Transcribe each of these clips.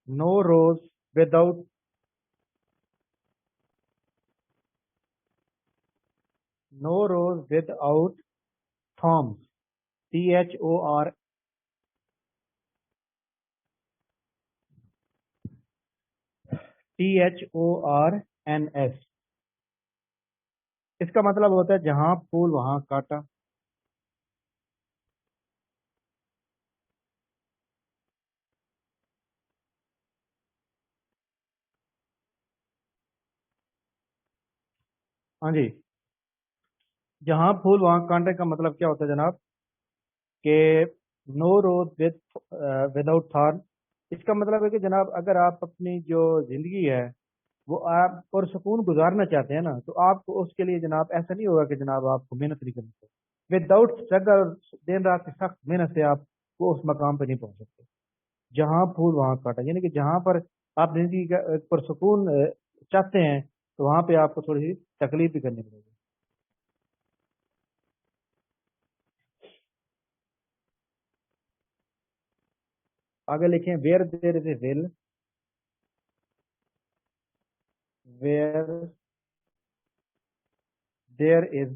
no rose without no rose without thorns. THOR THORNS. اس کا مطلب ہوتا ہے جہاں پھول وہاں کاٹا. ہاں جی، جہاں پھول وہاں کانٹے کا مطلب کیا ہوتا ہے جناب کہ نو روز وداؤٹ تھارن. اس کا مطلب ہے کہ جناب اگر آپ اپنی جو زندگی ہے وہ آپ پرسکون گزارنا چاہتے ہیں نا، تو آپ کو اس کے لیے جناب ایسا نہیں ہوگا کہ جناب آپ کو محنت نہیں کرنی چاہیے. وداؤٹ اسٹرگل دن رات کی سخت محنت سے آپ کو اس مقام پہ نہیں پہنچ سکتے. جہاں پھول وہاں کاٹا، یعنی کہ جہاں پر آپ زندگی کا پرسکون چاہتے ہیں تو وہاں پہ آپ کو تھوڑی سی تکلیف بھی کرنی پڑے گی. آگے لکھیں where there is a will, where there از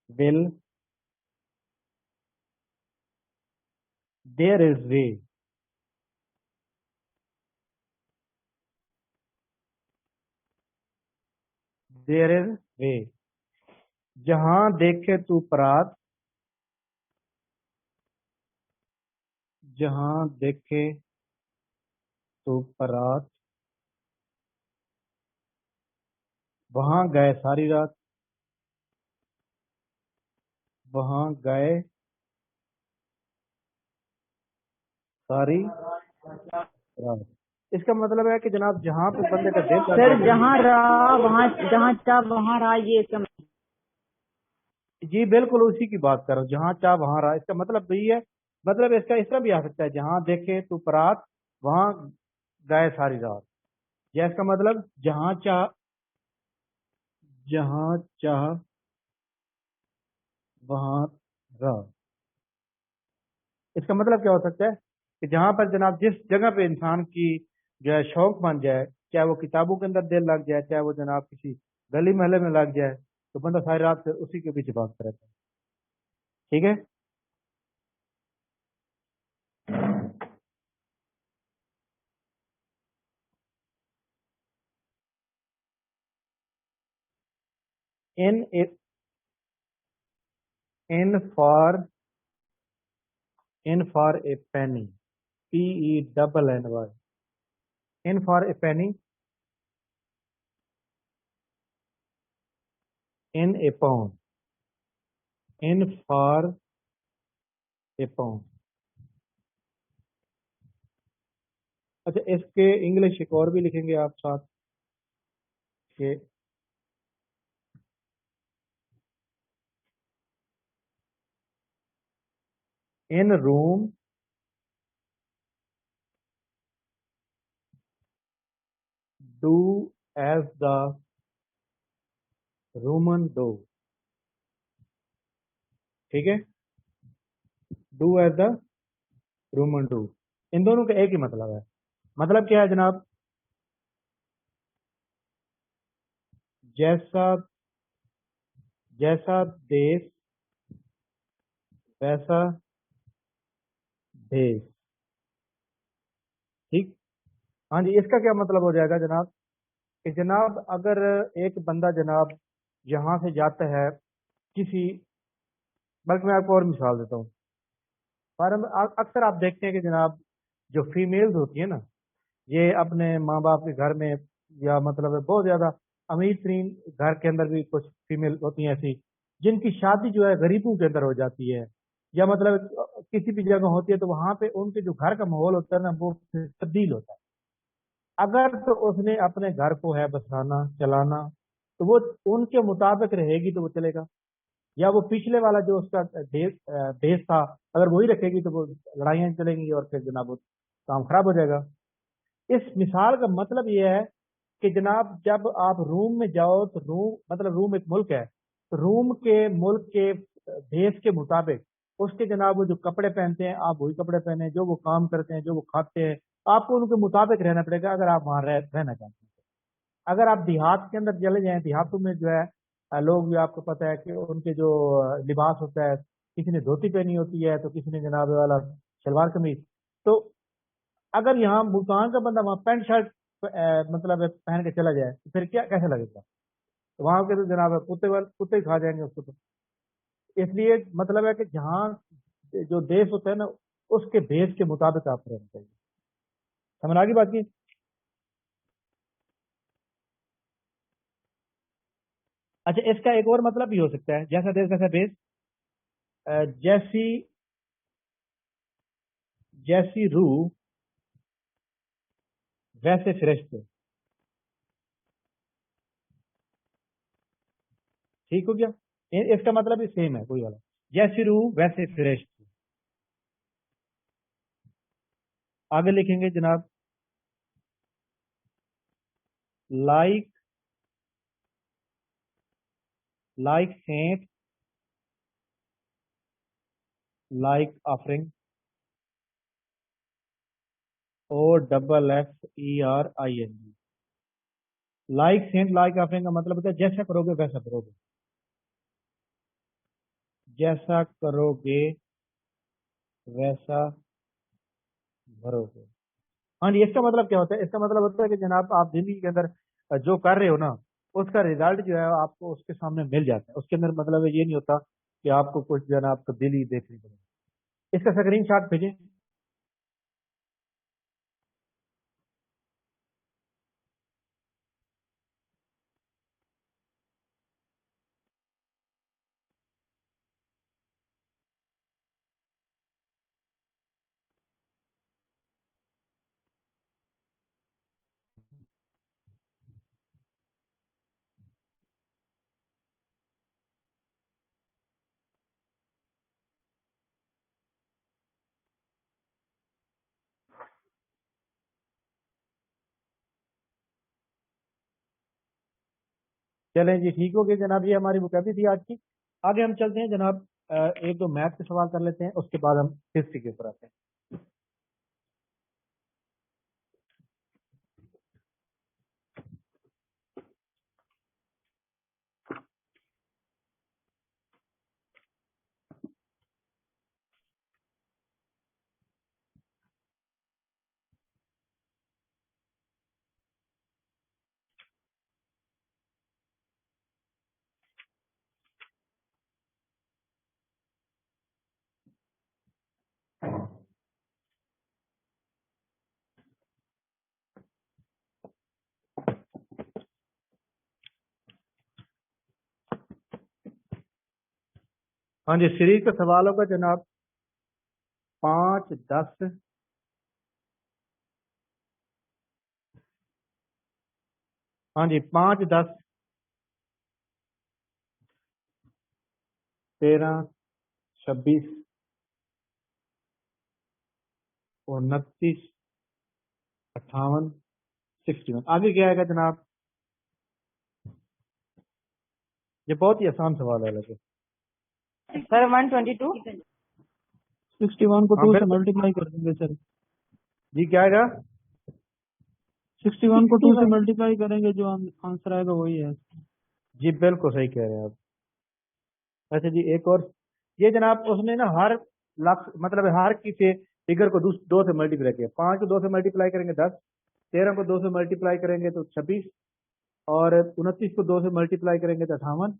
ول دیر از وے. دیر از وے. جہاں دیکھے تو پرات، جہاں دیکھے تو پرات، وہاں گئے ساری رات، وہاں گئے ساری رات. اس کا مطلب ہے کہ جناب جہاں پہ بندے کا دل لگ سر جائے. جہاں راہ وہاں، جہاں چاہ وہاں راہ، یہ اس کا جی بالکل اسی کی بات کر رہا ہوں، جہاں چاہ وہاں رہا. اس کا مطلب یہی ہے. مطلب اس کا اس طرح بھی آ سکتا ہے جہاں دیکھے تو پرات وہاں گئے ساری رات. یا اس کا مطلب جہاں چاہ، جہاں چاہ وہاں رہا. اس کا مطلب کیا ہو سکتا ہے کہ جہاں پر جناب جس جگہ پہ انسان کی جو ہے شوق بن جائے، چاہے وہ کتابوں کے اندر دل لگ جائے، چاہے وہ جناب کسی گلی محلے میں لگ جائے، تو بندہ ساری رات سے اسی کے پیچھے بھاگتا رہتا ہے. ٹھیک ہے. In in for in for a penny, PENNY. In for a penny, in a pound, in for a pound. اچھا اس کے انگلش ایک اور بھی لکھیں گے آپ ساتھ کہ in Rome do as the Roman do. ٹھیک ہے، do as the Roman do. ان دونوں کا ایک ہی مطلب ہے. مطلب کیا ہے جناب؟ جیسا جیسا دیس ویسا بھیس. ٹھیک. ہاں جی، اس کا کیا مطلب ہو جائے گا جناب کہ جناب اگر ایک بندہ جناب یہاں سے جاتا ہے کسی، بلکہ میں آپ کو اور مثال دیتا ہوں. اکثر آپ دیکھتے ہیں کہ جناب جو فیمیلز ہوتی ہیں نا، یہ اپنے ماں باپ کے گھر میں، یا مطلب بہت زیادہ امیر ترین گھر کے اندر بھی کچھ فیمیل ہوتی ہیں ایسی جن کی شادی جو ہے غریبوں کے اندر ہو جاتی ہے، یا مطلب کسی بھی جگہ ہوتی ہے، تو وہاں پہ ان کے جو گھر کا ماحول ہوتا ہے نا وہ تبدیل ہوتا ہے. اگر تو اس نے اپنے گھر کو ہے بسانا چلانا، تو وہ ان کے مطابق رہے گی تو وہ چلے گا. یا وہ پچھلے والا جو اس کا بیس تھا اگر وہی رکھے گی تو وہ لڑائیاں چلیں گی اور پھر جناب وہ کام خراب ہو جائے گا. اس مثال کا مطلب یہ ہے کہ جناب جب آپ روم میں جاؤ تو روم مطلب روم ایک ملک ہے، تو روم کے ملک کے بیس کے مطابق اس کے جناب وہ جو کپڑے پہنتے ہیں آپ وہی کپڑے پہنے، جو وہ کام کرتے ہیں، جو وہ کھاتے ہیں، آپ کو ان کے مطابق رہنا پڑے گا اگر آپ وہاں رہنا چاہتے ہیں۔ اگر آپ دیہات کے اندر چلے جائیں، دیہاتوں میں جو ہے لوگ بھی آپ کو پتہ ہے کہ ان کے جو لباس ہوتا ہے، کسی نے دھوتی پہنی ہوتی ہے تو کسی نے جناب والا شلوار قمیض، تو اگر یہاں ملتان کا بندہ وہاں پینٹ شرٹ مطلب پہن کے چلا جائے تو پھر کیا کیسے لگے گا؟ وہاں کے تو جناب کتے ہی کھا جائیں گے اس کو تو۔ اس لیے مطلب ہے کہ جہاں جو دیش ہوتا ہے نا اس کے دیش کے مطابق آپ رہنا چاہیے۔ سمجھ آگی بات کی؟ اچھا اس کا ایک اور مطلب بھی ہو سکتا ہے، جیسا دیش ویسا بیس، جیسی جیسی روح ویسے فرشتے، ٹھیک ہو گیا؟ اس کا مطلب بھی سیم ہے، کوئی والا، جیسی روح ویسے فرشتے۔ آگے لکھیں گے جناب like saint like offering, O double F E R I N G. Like saint like offering کا مطلب ہوتا ہے جیسا کرو گے ویسا کرو گے، جیسا کرو گے ویسا بھرو گے۔ ہاں جی، اس کا مطلب کیا ہوتا ہے؟ اس کا مطلب ہوتا ہے کہ جناب آپ زندگی کے اندر جو کر رہے ہو نا اس کا ریزلٹ جو ہے آپ کو اس کے سامنے مل جاتا ہے۔ اس کے اندر مطلب یہ نہیں ہوتا کہ آپ کو کچھ جو ہے نا آپ تبدیلی دیکھنی پڑے۔ اس کا اسکرین شاٹ بھیجیں۔ چلیں جی، ٹھیک ہو گیا جناب، یہ ہماری وکیبلری تھی آج کی۔ آگے ہم چلتے ہیں جناب، ایک دو میتھ کے سوال کر لیتے ہیں، اس کے بعد ہم ہسٹری کے اوپر آتے ہیں۔ ہاں جی، سیریز کا سوال ہوگا جناب 5 10 ہاں جی 5 10 13 26 29 58 61۔ آگے کیا آئے گا جناب؟ یہ بہت ہی آسان سوال ہے لگے۔ سر 122 61 کو ہاں 2 سے بالکل ملٹیپلائی کر دیں گے سر۔ جی، کیا آئے گا؟ 61 کو 2 سے ملٹیپلائی کریں گے، جو آنسر آئے گا وہی ہے۔ جی بالکل صحیح کہہ رہے ہیں آپ۔ اچھا جی، ایک اور یہ جناب اس نے نا ہر لفظ مطلب ہر کسی فگر کو 2 سے ملٹیپلائی کیا۔ 5 کو 2 سے ملٹیپلائی کریں گے 10، 13 کو 2 سے ملٹیپلائی کریں گے تو 26، اور 29 کو 2 سے ملٹیپلائی کریں گے تو 58،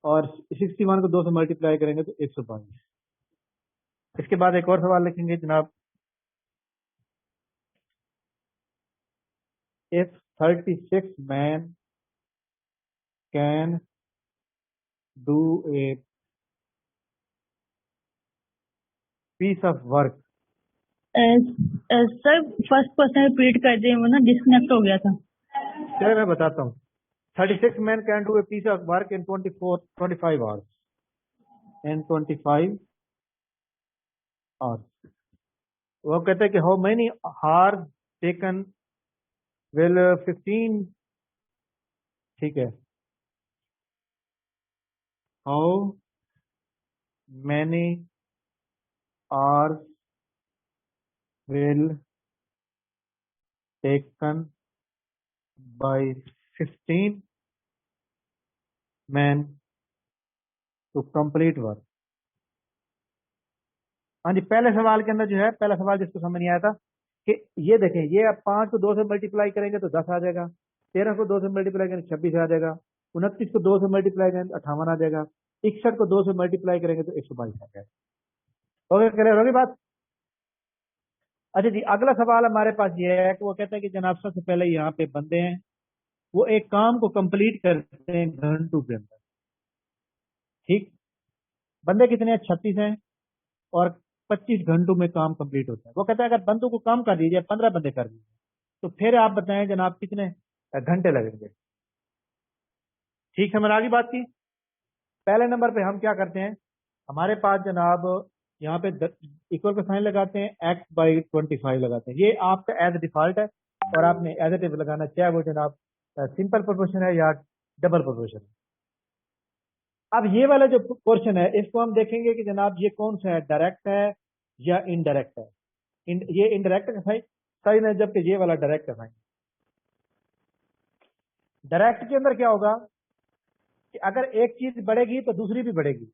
اور 61 کو 2 سے ملٹیپلائی کریں گے تو 122۔ اس کے بعد ایک اور سوال لکھیں گے جناب، if 36 men can do a piece of work۔ Sir first person repeat کر دیں، وہ نا ڈسکنیکٹ ہو گیا تھا۔ چلے میں بتاتا ہوں۔ 36 men can do a piece of work in 25 hours۔ In 25 hours۔ وہ کہتے ہیں کہ how many hours taken will 15، ٹھیک ہے، how many hours will taken by 15 men to complete work. हाँ जी, पहले सवाल के अंदर जो है, पहला सवाल जिसको समझ नहीं आया था कि ये देखें, ये आप 5 को 2 से मल्टीप्लाई करेंगे तो 10 आ जाएगा, 13 को 2 से मल्टीप्लाई करेंगे 26 आ जाएगा, 29 को 2 से मल्टीप्लाई करेंगे तो 58 आ जाएगा, 61 को 2 से मल्टीप्लाई करेंगे तो 122 आ जाएगा। ओके, क्लियर होगी बात? अच्छा जी, अगला सवाल हमारे पास ये है कि वो कहते हैं कि जनाब सबसे पहले यहाँ पे बंदे हैं, वो एक काम को कंप्लीट करते हैं घंटों के अंदर। ठीक, बंदे कितने हैं? 36 हैं और 25 घंटों में काम कंप्लीट होता है। वो कहता है अगर बंदों को कम कर दीजिए, 15 बंदे कर दीजिए, तो फिर आप बताएं जनाब कितने घंटे लगेंगे। ठीक, समझ आ गई बात की? पहले नंबर पे हम क्या करते हैं, हमारे पास जनाब यहाँ पे इक्वल का साइन लगाते हैं, x/25 लगाते हैं। ये आपका एज डिफॉल्ट है और आपने एज इट इज लगाना, चाहे वो जनाब सिंपल प्रोपोर्शन है या डबल प्रोपोर्शन है। अब ये वाला जो पोर्शन है इसको हम देखेंगे कि जनाब ये कौन सा है, डायरेक्ट है या इनडायरेक्ट है। ये इनडायरेक्ट का साइन है, जबकि ये वाला डायरेक्ट का साइन। डायरेक्ट के अंदर क्या होगा कि अगर एक चीज बढ़ेगी तो दूसरी भी बढ़ेगी,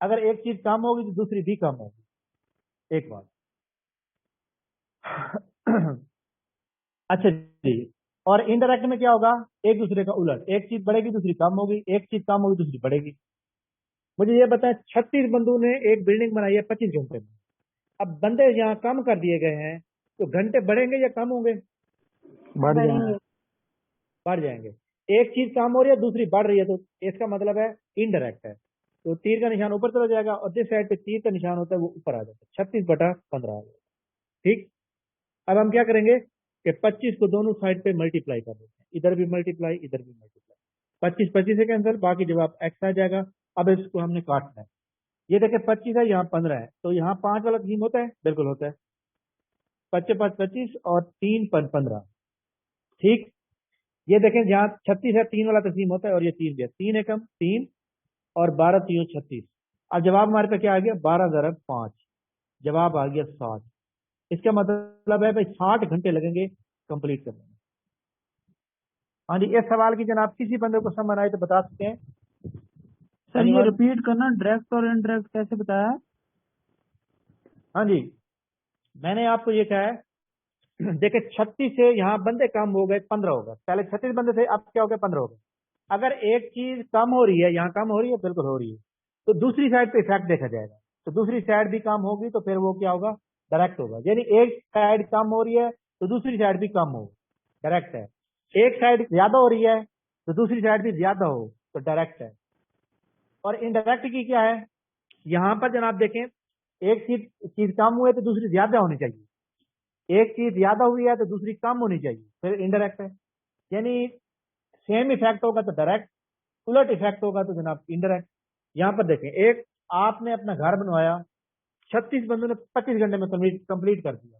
अगर एक चीज कम होगी तो दूसरी भी कम होगी। एक बात। अच्छा जी, और इनडायरेक्ट में क्या होगा, एक दूसरे का उलट, एक चीज बढ़ेगी दूसरी कम होगी, एक चीज कम होगी दूसरी बढ़ेगी। मुझे ये बताएं, 36 बंदों ने एक बिल्डिंग बनाई है 25 घंटे में। अब बंदे यहाँ कम कर दिए गए हैं तो घंटे बढ़ेंगे या कम होंगे? बढ़ जाएंगे। बढ़ जाएंगे। एक चीज कम हो रही है दूसरी बढ़ रही है, तो इसका मतलब है इनडायरेक्ट है, तो तीर का निशान ऊपर चला जाएगा और जिस साइड पे तीर का निशान होता है वो ऊपर आ जाता है, 36/15 आ जाएगा। ठीक, अब हम क्या करेंगे कि 25 को दोनों साइड पे मल्टीप्लाई कर देते हैं, इधर भी मल्टीप्लाई इधर भी मल्टीप्लाई, 25 25 से कैंसिल, बाकी जवाब x आ जाएगा। अब इसको हमने काटना है, ये देखें 25 है, यहाँ 15 है, तो यहाँ 5 वाला थीम होता है, बिल्कुल होता है, 25 5 25 और 3 15। ठीक, ये देखें जहाँ 36 है 3 वाला तस्लीम होता है और ये 3 भी है, 3 एकम 3 और 12 3 36। अब जवाब हमारे पे क्या आ गया, 12 × 5, जवाब आ गया 60। इसका मतलब है भाई 60 घंटे लगेंगे कंप्लीट करने में। हाँ जी, इस सवाल की जनाब किसी बंदे को समझ आए तो बता सकते हैं? सर ये रिपीट करना, डायरेक्ट और इनडायरेक्ट कैसे बताया है? हाँ जी, मैंने आपको ये कहा है, देखे 36 से यहाँ बंदे कम हो गए, 15 हो गए, पहले 36 बंदे थे, अब क्या हो गया, 15 हो गए। अगर एक चीज कम हो रही है, यहाँ कम हो रही है, बिल्कुल हो रही है, तो दूसरी साइड पे इफेक्ट देखा जाएगा, तो दूसरी साइड भी कम होगी तो फिर वो क्या होगा, डायरेक्ट होगा। यानी एक साइड कम हो रही है तो दूसरी साइड भी कम हो, डायरेक्ट है। एक साइड ज्यादा हो रही है तो दूसरी साइड भी ज्यादा हो, तो डायरेक्ट है। और इनडायरेक्ट की क्या है, यहाँ पर जनाब देखें, एक चीज कम हुई है तो दूसरी ज्यादा होनी चाहिए, एक चीज ज्यादा हुई है तो दूसरी कम होनी चाहिए, फिर इनडायरेक्ट है। यानी सेम इफेक्ट होगा तो डायरेक्ट, उलट इफेक्ट होगा तो जनाब इनडायरेक्ट। यहाँ पर देखें, एक आपने अपना घर बनवाया, 36 बंदों ने 25 घंटे में कंप्लीट कर दिया,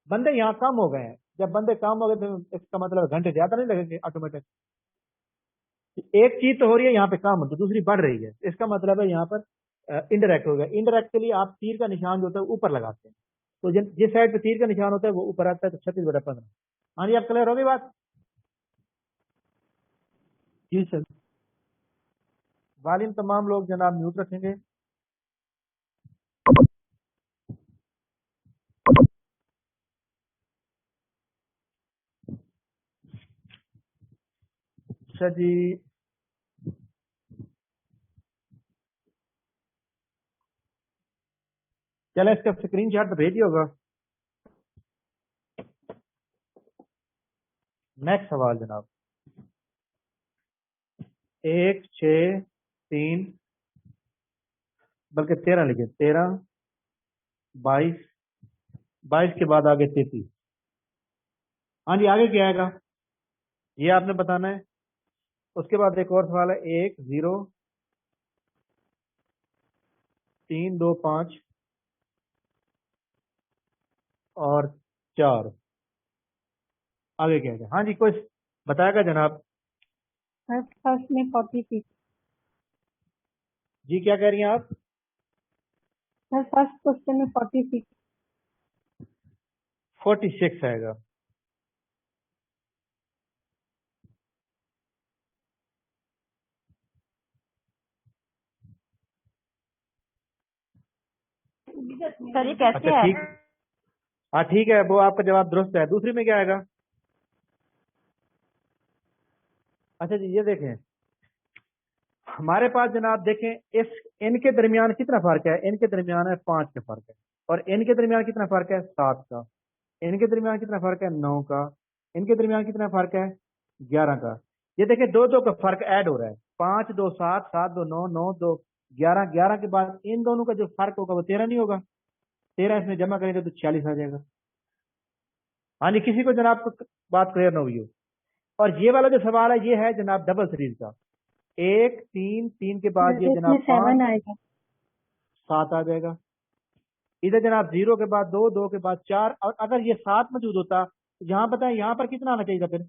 बंदे यहाँ कम हो गए हैं, जब बंदे कम हो गए तो इसका मतलब घंटे ज्यादा नहीं लगेंगे ऑटोमेटिक। एक चीज तो हो रही है यहाँ पे कम तो दूसरी बढ़ रही है, इसका मतलब है यहाँ पर इनडायरेक्ट हो गया। इनडायरेक्ट के लिए आप तीर का निशान जो होता है ऊपर लगाते हैं, तो जिस साइड पे तीर का निशान होता है वो ऊपर आता है, तो 36/15। हाँ जी, आप क्लियर हो गई बात? जी सर। वालिम तमाम लोग जनाब म्यूट रखेंगे। अच्छा जी, चलो इसका स्क्रीनशॉट तो भेजिए होगा। नेक्स्ट सवाल जनाब, 1 6 3 बल्कि 13 लिखे, 13 22 22 के बाद आगे 33। हाँ जी, आगे क्या आएगा ये आपने बताना है। उसके बाद एक और सवाल है, 1 0 3 2 5 और 4, आगे क्या है? हाँ जी, कुछ बताएगा जनाब? फर्स्ट में 46। जी क्या कह रही हैं आप? सर फर्स्ट क्वेश्चन में 46। 46 आएगा। सर ये कैसे अच्छा है? ठीक, हाँ ठीक है, वो आपका जवाब दुरुस्त है। दूसरी में क्या आएगा? अच्छा जी, ये देखें, हमारे पास जनाब देखें, इस इनके दरमियान कितना फर्क है? इनके दरमियान है 5 का फर्क है, और इनके दरमियान कितना फर्क है? 7 का। इनके दरमियान कितना फर्क है? 9 का। इनके दरमियान कितना फर्क है? 11 का। ये देखें, दो दो का फर्क ऐड हो रहा है। 5 2 7, 7 2 9, 9 2 11, 11 के बाद इन दोनों का जो फर्क होगा वो 13 नहीं होगा? 13 इसमें जमा करेंगे तो 46 आ जाएगा। हाँ जी, किसी को जनाब को बात क्लियर ना हुई हो? और ये वाला जो सवाल है ये है जनाब डबल सीरीज का। 1 3 3 के बाद ये इसमें जनाब 5 7 आएगा। 7 आ जाएगा। इधर जनाब 0 के बाद 2, 2 के बाद 4, और अगर ये 7 मौजूद होता तो यहाँ बताएं यहाँ पर कितना आना चाहिए था फिर?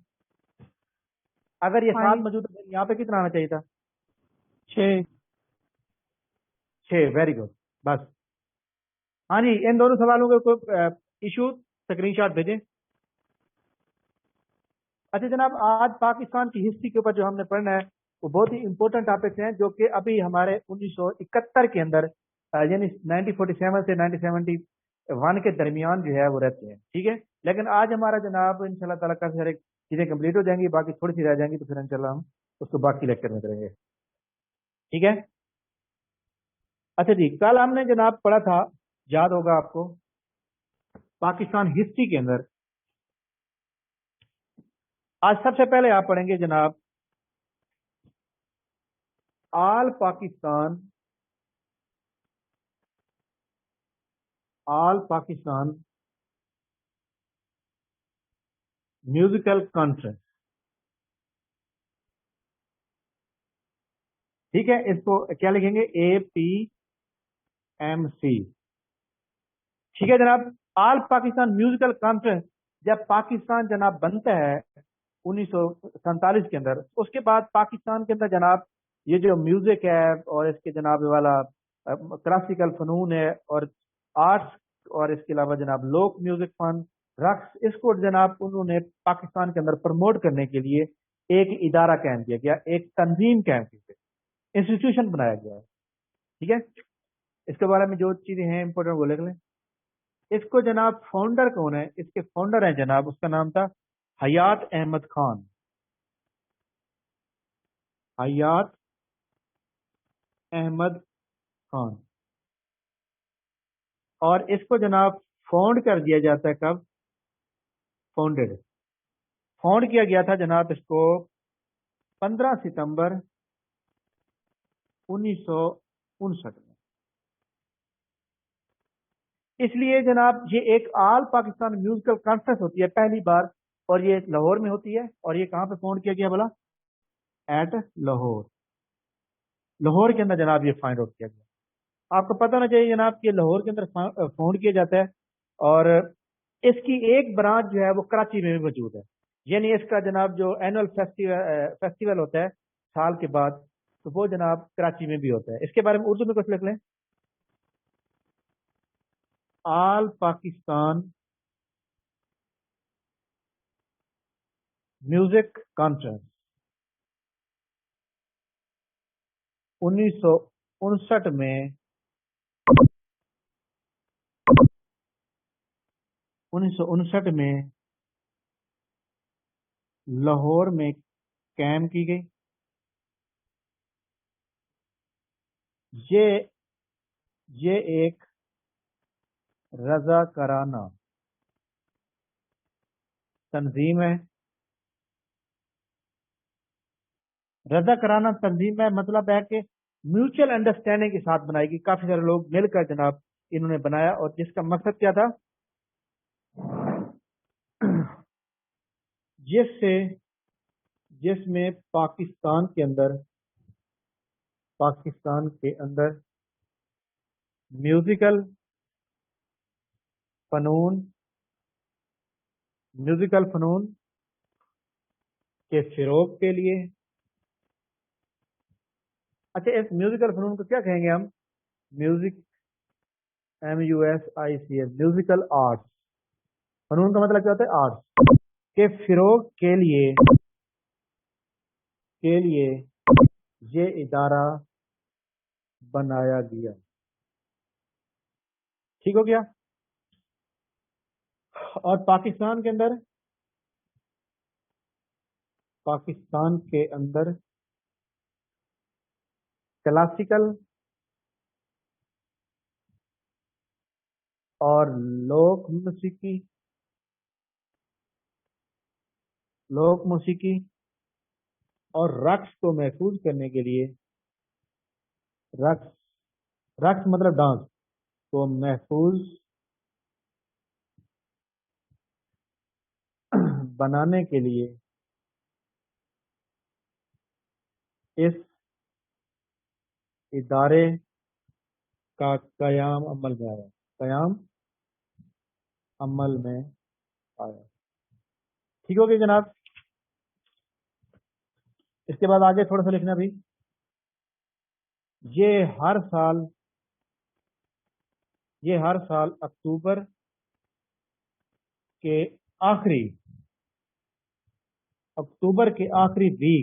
अगर ये 7 5। मौजूद है यहाँ पे कितना आना चाहिए था? 6। 6। Very good. बस। हाँ जी, इन दोनों सवालों के कोई इशू, स्क्रीनशॉट भेजें। अच्छा जनाब, आज पाकिस्तान की हिस्ट्री के ऊपर जो हमने पढ़ना है वो बहुत ही इंपॉर्टेंट टॉपिक्स हैं, जो कि अभी हमारे 1971 के अंदर यानी 1947 से 1971 के दरमियान जो है वो रहते हैं। ठीक है, लेकिन आज हमारा जनाब इंशाल्लाह ताला काफी सारे चीजें कंप्लीट हो जाएंगी, बाकी थोड़ी सी रह जाएंगी, तो फिर इंशाल्लाह हम उसको बाकी लेक्चर में करेंगे। ठीक है। अच्छा जी, कल हमने जनाब पढ़ा था, याद होगा आपको, पाकिस्तान हिस्ट्री के अंदर। आज सबसे पहले आप पढ़ेंगे जनाब आल पाकिस्तान, आल पाकिस्तान म्यूजिकल कॉन्फ्रेंस। ठीक है, इसको क्या लिखेंगे? APMC। ठीक है जनाब, आल पाकिस्तान म्यूजिकल कॉन्फ्रेंस जब पाकिस्तान जनाब बनता है 1947 के अंदर, उसके बाद पाकिस्तान के अंदर जनाब ये जो म्यूजिक है और इसके जनाब ये वाला क्लासिकल फनून है और आर्ट्स, और इसके अलावा जनाब लोक म्यूजिक फन, रक्स, इसको जनाब उन्होंने पाकिस्तान के अंदर प्रमोट करने के लिए एक इदारा कायम किया गया, एक तंजीम कायम की गई, इंस्टीट्यूशन बनाया गया है। ठीक है, इसके बारे में जो चीजें हैं इंपॉर्टेंट वो लिख लें। इसको जनाब फाउंडर कौन है? इसके फाउंडर हैं जनाब, उसका नाम था हयात अहमद खान। हयात अहमद खान। और इसको जनाब फाउंड कर दिया जाता है कब? फाउंडेड, फाउंड किया गया था जनाब इसको 15 सितंबर 1959 में। इसलिए जनाब ये एक आल पाकिस्तान म्यूजिकल कॉन्फ्रेंस होती है पहली बार, और ये लाहौर में होती है। और ये कहाँ पे फाउंड किया गया भला? एट लाहौर। लाहौर के अंदर जनाब ये फाइंड आउट किया गया। आपको पता होना चाहिए जनाब कि लाहौर के अंदर फाउंड किया जाता है, और इसकी एक ब्रांच जो है वो कराची में भी मौजूद है। यानी इसका जनाब जो एनुअल फेस्टिवल होता है साल के बाद, तो वो जनाब कराची में भी होता है। इसके बारे में उर्दू में कुछ लिख लें। आल पाकिस्तान म्यूजिक कॉन्फ्रेंस 1959 में, 1959 में लाहौर में कायम की गई। ये ये एक रजाकाराना तंजीम है। रजाकाराना तंजीम है मतलब है कि म्यूचुअल अंडरस्टैंडिंग के साथ बनाएगी, काफी सारे लोग मिलकर जनाब इन्होंने बनाया, और जिसका मकसद क्या था? जिससे जिसमें पाकिस्तान के अंदर म्यूजिकल फनून म्यूजिकल फनून के फिरोग के लिए। अच्छा, इस म्यूजिकल फनून को क्या कहेंगे हम? म्यूजिक MUSICS म्यूजिकल आर्ट्स, फनून का मतलब क्या होता है? आर्ट्स के फिरोग के लिए ये इदारा बनाया गया। ठीक हो गया। और पाकिस्तान के अंदर क्लासिकल और लोक मौसीकी और रक्स को महफूज करने के लिए, रक्स मतलब डांस को महफूज बनाने के लिए इस इदारे का कयाम अमल में आया। ठीक हो गया जनाब। इसके बाद आगे थोड़ा सा लिखना भी, ये हर साल अक्टूबर के आखिरी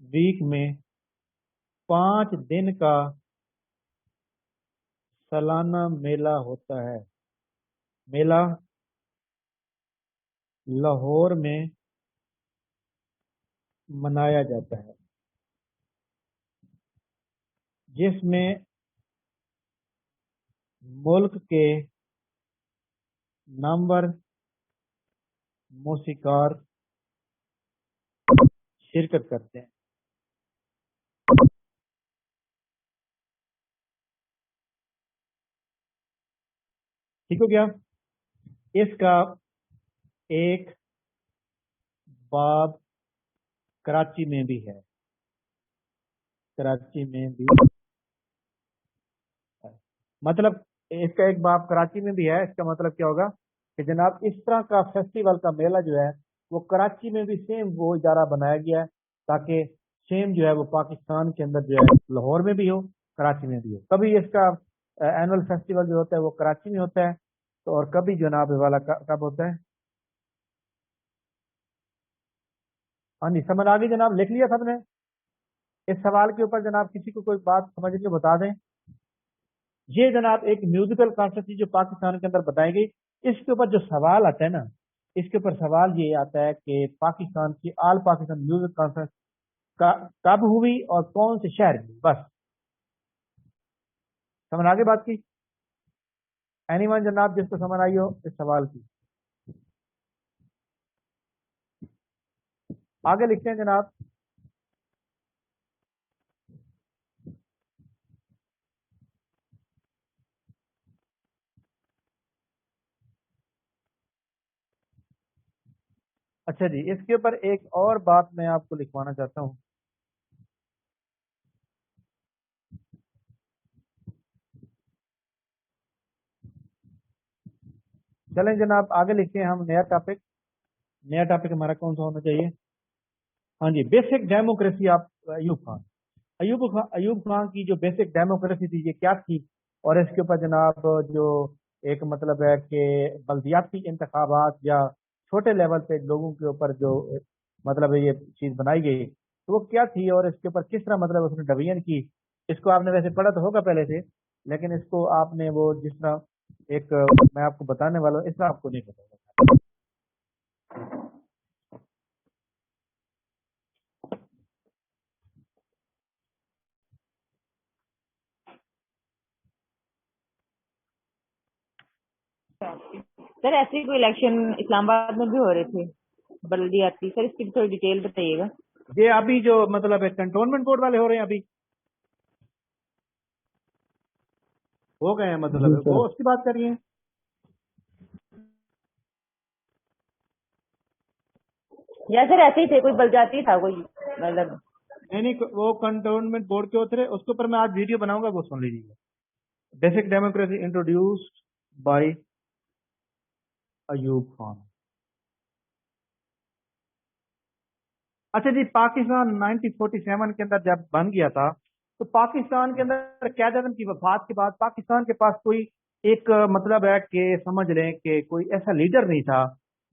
वीक में 5 दिन का सालाना मेला होता है। मेला लाहौर में मनाया जाता है, जिसमें मुल्क के नामवर मौसीकार शिरकत करते हैं। ठीक हो गया। इसका एक बाब कराची में भी है, मतलब इसका एक बाब कराची में भी है। इसका मतलब क्या होगा कि जनाब इस तरह का फेस्टिवल का मेला जो है वो कराची में भी सेम वो इदारा बनाया गया है, ताकि सेम जो है वो पाकिस्तान के अंदर जो है लाहौर में भी हो, कराची में भी हो। कभी इसका एनुअल फेस्टिवल जो होता है वो कराची में होता है, तो और कभी जनाब ये वाला कब होता है? हाँ जी, समझ आ गई जनाब, लिख लिया सबने? इस सवाल के ऊपर जनाब किसी को कोई बात समझ के बता दें। ये जनाब एक म्यूजिकल कॉन्सेप्ट जो पाकिस्तान के अंदर बताई गई, इसके ऊपर जो सवाल आता है ना, इसके ऊपर सवाल ये आता है कि पाकिस्तान की ऑल पाकिस्तान म्यूजिक कॉन्फ्रेंस कब हुई और कौन से शहर में, बस। समझ आगे बात की? एनीवन जनाब जिसको समझ आई हो इस सवाल की? आगे लिखते हैं जनाब। अच्छा जी, इसके ऊपर एक और बात मैं आपको लिखवाना चाहता हूँ। चलें जनाब आगे लिखते हैं हम नया टॉपिक हमारा कौन सा होना चाहिए? हाँ जी, basic democracy of Ayub Khan की जो बेसिक डेमोक्रेसी थी ये क्या थी, और इसके ऊपर जनाब जो एक मतलब है कि बल्दियाती इंतखाबात या छोटे लेवल पे लोगों के ऊपर जो मतलब है ये चीज बनाई गई, तो वो क्या थी और इसके ऊपर किस तरह मतलब उसने डिवीजन की। इसको आपने वैसे पढ़ा तो होगा पहले से, लेकिन इसको आपने वो जिस तरह एक मैं आपको बताने वाला हूँ इस तरह आपको नहीं पता होगा। सर ऐसे ही कोई इलेक्शन इस्लामाबाद में भी हो रहे थे बल्दियाती, सर इसकी थोड़ी डिटेल बताइएगा। ये अभी जो मतलब है कंटोनमेंट बोर्ड वाले हो रहे हैं, अभी हो गए हैं, मतलब है वो उसकी बात करिए। या सर ऐसे ही थे, कोई बलजाती था कोई, मतलब नहीं वो कंटोनमेंट बोर्ड के उतरे, उसके ऊपर मैं आज वीडियो बनाऊंगा, वो सुन लीजिएगा। Basic democracy introduced by Ayub Khan. अच्छा जी, पाकिस्तान 1947 के अंदर जब बन गया था, تو پاکستان کے اندر قائد اعظم کی وفات کے بعد پاکستان کے پاس کوئی ایک مطلب ہے کہ سمجھ لیں کہ کوئی ایسا لیڈر نہیں تھا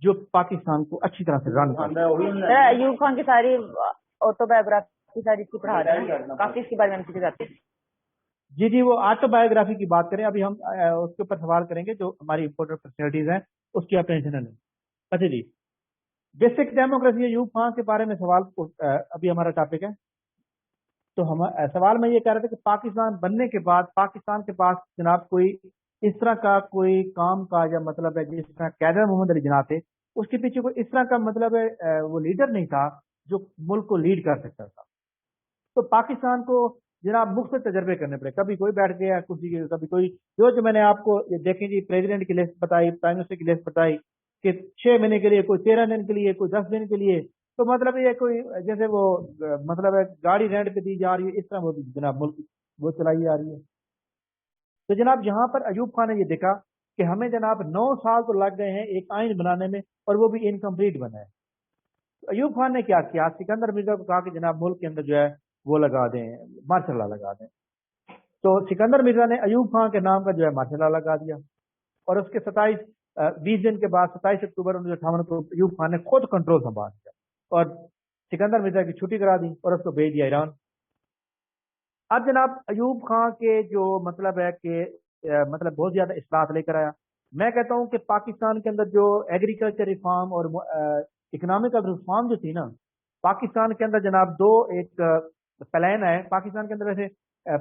جو پاکستان کو اچھی طرح سے رن کرتا. ایوب خان کی ساری آٹو بایوگرافی ساری اس کی پڑھا رہے ہیں, کافی اس کے بارے میں ہم سیکھے جاتے ہیں. جی وہ آٹو بایوگرافی کی بات کریں, ابھی ہم اس کے اوپر سوال کریں گے جو ہماری امپورٹنٹ پرسنالٹیز ہیں, اس کی آپ ٹینشن نہیں. اچھا جی, بیسک ڈیموکریسی ایوب خان کے بارے میں سوال ابھی ہمارا ٹاپک ہے. تو ہم سوال میں یہ کہہ رہے تھے کہ پاکستان بننے کے بعد پاکستان کے پاس جناب کوئی اس طرح کا کوئی کام کا یا مطلب ہے جس طرح قائد محمد علی جناح تھے, اس کے پیچھے کوئی اس طرح کا مطلب ہے وہ لیڈر نہیں تھا جو ملک کو لیڈ کر سکتا تھا. تو پاکستان کو جناب مختلف تجربے کرنے پڑے, کبھی کوئی بیٹھ گیا کبھی کوئی, جو میں نے آپ کو دیکھیں جی پریزیڈنٹ کی لسٹ بتائی, پرائم منسٹر کی لسٹ بتائی کہ 6 مہینے کے لیے, کوئی 13 دن کے لیے, کوئی 10 دن کے لیے. تو مطلب یہ کوئی جیسے وہ مطلب ہے گاڑی رینٹ پہ دی جا رہی ہے, اس طرح وہ جناب ملک وہ چلائی جا رہی ہے. تو جناب یہاں پر ایوب خان نے یہ دیکھا کہ ہمیں جناب 9 سال تو لگ گئے ہیں ایک آئین بنانے میں, اور وہ بھی انکمپلیٹ بنا ہے. تو ایوب خان نے کیا کیا, سکندر مرزا کو کہا کہ جناب ملک کے اندر جو ہے وہ لگا دیں, مارشل لا لگا دیں. تو سکندر مرزا نے ایوب خان کے نام کا جو ہے مارشل لا لگا دیا, اور اس کے 20 دن کے بعد 27 اکتوبر 1958 کو ایوب خان نے خود کنٹرول سنبھال لیا اور سکندر مرزا کی چھٹی کرا دی اور اس کو بھیج دیا ایران. اب جناب ایوب خان کے جو مطلب ہے کہ مطلب بہت زیادہ اصلاحات لے کر آیا. میں کہتا ہوں کہ پاکستان کے اندر جو ایگریکلچر ریفارم اور اکنامکل ریفارم جو تھی نا, پاکستان کے اندر جناب دو ایک پلان ہے. پاکستان کے اندر ویسے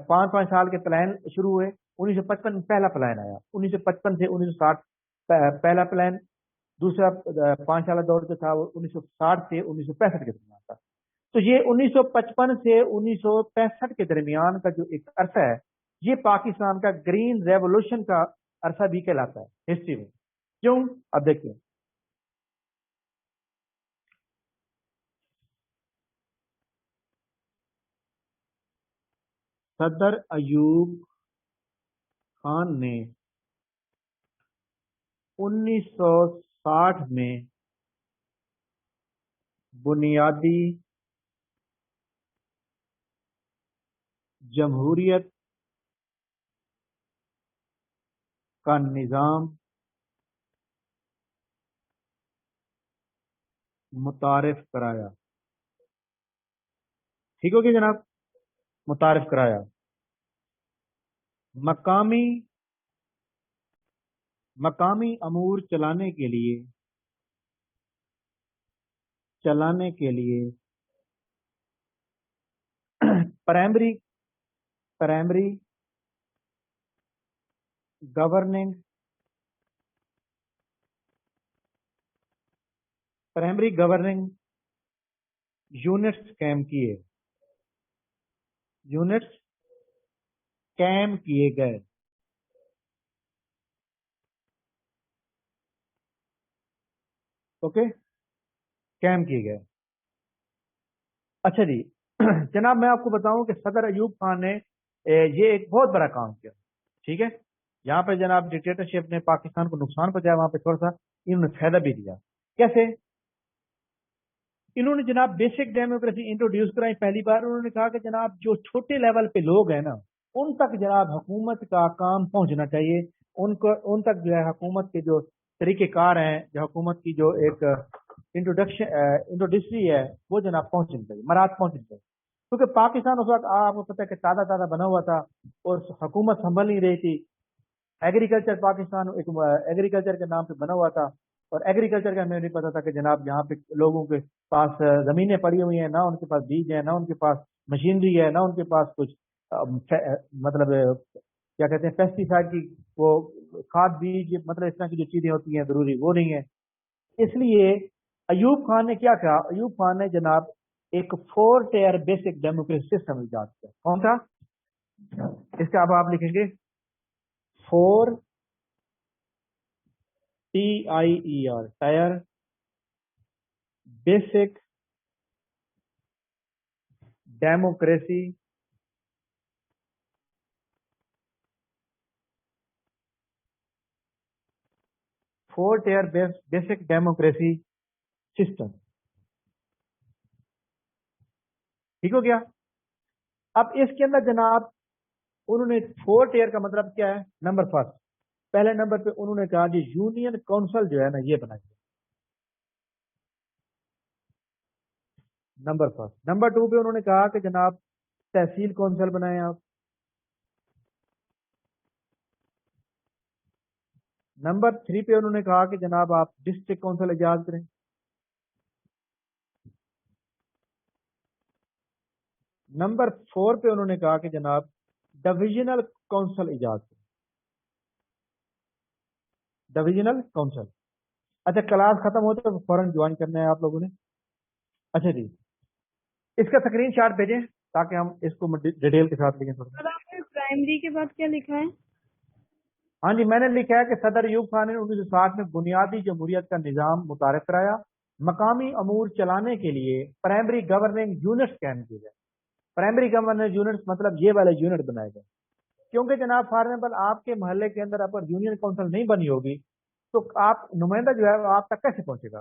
5 سال کے پلان شروع ہوئے. 1955 میں پہلا پلان آیا, 1955 سے 1960 پہلا پلان. دوسرا 5 سالہ دور جو تھا وہ 1960 سے 1965 کے درمیان تھا. تو یہ 1955 سے 1965 کے درمیان کا جو ایک عرصہ ہے, یہ پاکستان کا گرین ریولوشن کا عرصہ بھی کہلاتا ہے ہسٹری میں. کیوں؟ اب دیکھیں, صدر ایوب خان نے 1960 میں بنیادی جمہوریت کا نظام متعارف کرایا. ٹھیک ہو گیا جناب, متعارف کرایا. مقامی امور چلانے کے لیے پرائمری گورننگ یونٹس قائم کیے گئے. اوکے, قائم کیے گئے. اچھا جی, جناب میں آپ کو بتاؤں کہ صدر ایوب خان نے یہ ایک بہت بڑا کام کیا. ٹھیک ہے, یہاں پہ جناب ڈکٹیٹرشپ نے پاکستان کو نقصان پہنچایا, وہاں پہ تھوڑا سا انہوں نے فائدہ بھی دیا. کیسے؟ انہوں نے جناب بیسک ڈیموکریسی انٹروڈیوس کرائی پہلی بار. انہوں نے کہا کہ جناب جو چھوٹے لیول پہ لوگ ہیں نا, ان تک جناب حکومت کا کام پہنچنا چاہیے. ان تک جو ہے حکومت کے جو طریقہ کار ہیں, جو حکومت کی جو ایک انٹروڈکشری ہے وہ جناب پہنچنی چاہیے, مراد پہنچنی چاہیے. کیونکہ پاکستان اس وقت آپ کو پتہ ہے کہ تازہ بنا ہوا تھا اور حکومت سنبھل نہیں رہی تھی. ایگریکلچر پاکستان ایک ایگریکلچر کے نام پہ بنا ہوا تھا, اور ایگریکلچر کا ہمیں نہیں پتا تھا کہ جناب یہاں پہ لوگوں کے پاس زمینیں پڑی ہوئی ہیں, نہ ان کے پاس بیج ہیں, نہ ان کے پاس مشینری ہے, نہ ان کے پاس کچھ مطلب کیا کہتے ہیں پیسٹی سائڈ کی وہ کھاد بیج, مطلب اس طرح کی جو چیزیں ہوتی ہیں ضروری وہ نہیں ہے. اس لیے ایوب خان نے کیا کہا, ایوب خان نے جناب ایک 4 ٹائر بیسک ڈیموکریسی سسٹم ایجاد کیا. کون سا؟ اس کا اب آپ لکھیں گے 4 TIER tier basic democracy basic democracy system. ٹھیک ہو گیا. अब इसके अंदर जनाब उन्होंने 4 टियर का मतलब क्या है? नंबर फर्स्ट, पहले नंबर पे उन्होंने कहा कि यूनियन काउंसिल जो है ना ये बनाइए, नंबर फर्स्ट। नंबर 2 पे उन्होंने कहा कि जनाब तहसील काउंसिल बनाएं आप। नंबर 3 पे उन्होंने कहा कि जनाब आप डिस्ट्रिक्ट काउंसिल इजाद करें। नंबर 4 पे उन्होंने कहा कि जनाब डिविजनल काउंसिल इजाद करें, डिविजनल काउंसिल। अच्छा, क्लास खत्म हो तो फौरन ज्वाइन करना है आप लोगों ने। अच्छा जी, इसका स्क्रीन शॉट भेजें ताकि हम इसको डिटेल के साथ लिखें थोड़ा। सर आपने प्राइमरी के बाद क्या लिखा है? हाँ जी, मैंने लिखा है कि सदर अयूब खान ने 1960 में बुनियादी जमहूरियत का निज़ाम मुतारफ कराया, मकामी अमूर चलाने के लिए प्राइमरी गवर्निंग यूनिट्स कायम किए गए। प्राइमरी गवर्निंग यूनिट्स मतलब ये वाले यूनिट बनाए गए, क्योंकि जनाब फॉर एग्जाम्पल आपके मोहल्ले के अंदर अगर यूनियन काउंसिल नहीं बनी होगी तो आप नुमाइंदा जो है वो आप तक कैसे पहुंचेगा?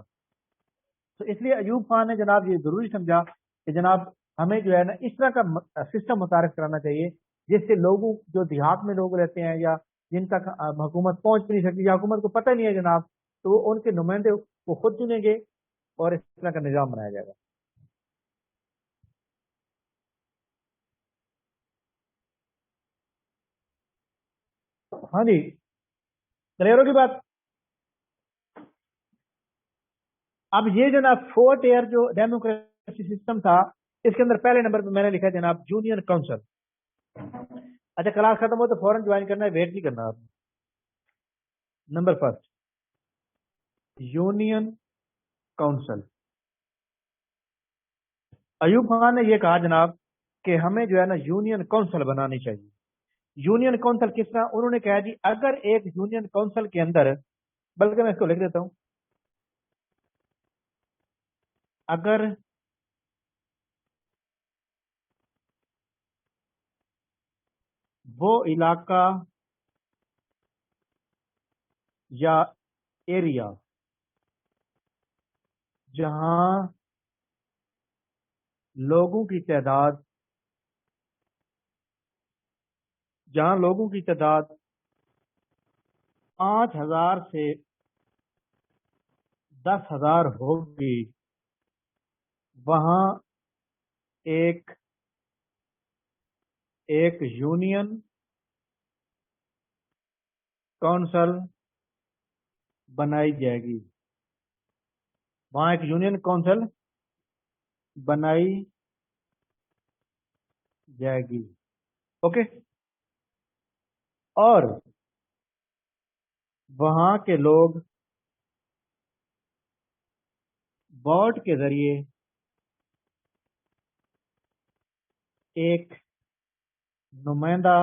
तो इसलिए अयूब खान ने जनाब ये जरूरी समझा कि जनाब हमें जो है ना इस तरह का सिस्टम मुतारफ कराना चाहिए जिससे लोगों, जो देहात में लोग रहते हैं या जिन तक हुकूमत पहुंच नहीं सकती या हुकूमत को पता नहीं है जनाब, तो वो उनके नुमाइंदे को खुद चुनेंगे और इस तरह का निज़ाम बनाया जाएगा। हाँ जी, क्लियर होगी बात। अब ये जनाब 4 टियर जो डेमोक्रेसी सिस्टम था, इसके अंदर पहले नंबर पे मैंने लिखा है जनाब यूनियन काउंसिल। अच्छा, क्लास खत्म हो तो फौरन ज्वाइन करना है, वेट नहीं करना आपने। Number first, union council. Ayub Khan ने यह कहा जनाब कि हमें जो है ना यूनियन काउंसिल बनानी चाहिए। यूनियन काउंसिल किस तरह? उन्होंने कहा जी अगर एक यूनियन काउंसिल के अंदर, बल्कि मैं इसको लिख देता हूं, अगर वो इलाका या एरिया जहां लोगों की तादाद, जहां लोगों की तादाद 5,000 से 10,000 होगी, वहां एक एक यूनियन काउंसिल बनाई जाएगी, वहां एक यूनियन काउंसिल बनाई जाएगी। ओके, और वहां के लोग वोट के जरिए एक नुमाइंदा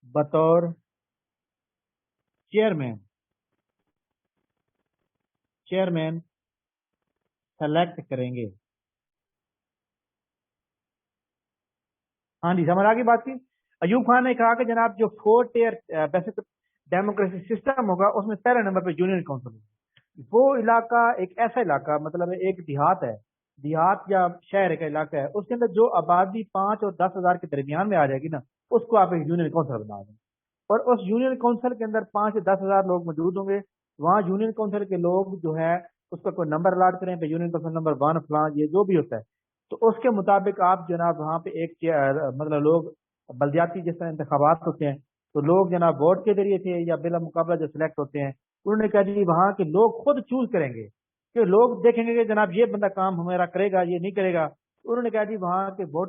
बतौर चेयरमैन सेलेक्ट करेंगे। हाँ जी, समझ आ गई बात की। अयूब खान ने कहा कि जनाब जो 4 टियर बेसिक डेमोक्रेसी सिस्टम होगा उसमें पहले नंबर पे यूनियन काउंसिल होगा। वो इलाका एक ऐसा इलाका, मतलब एक देहात है, देहात या शहर का इलाका है, उसके अंदर जो आबादी 5 और 10,000 के दरमियान में आ जाएगी ना, उसको आप एक यूनियन काउंसिल बना दें। और उस यूनियन काउंसिल के अंदर 5 से 10,000 लोग मौजूद होंगे। वहाँ यूनियन काउंसिल के लोग जो है उसका कोई नंबर अलाट करें, यूनियन काउंसिल नंबर 1 फलां ये जो भी होता है, तो उसके मुताबिक आप जनाब वहाँ पे एक मतलब लोग बलदियाती जिस तरह इंतखाबात होते हैं तो लोग जनाब वोट के जरिए थे या बिला मुकाबला जो सिलेक्ट होते हैं, उन्होंने कहा जी वहाँ के लोग खुद चूज करेंगे कि लोग देखेंगे कि जनाब ये बंदा काम हमारा करेगा ये नहीं करेगा। उन्होंने कहा जी वहाँ के वोट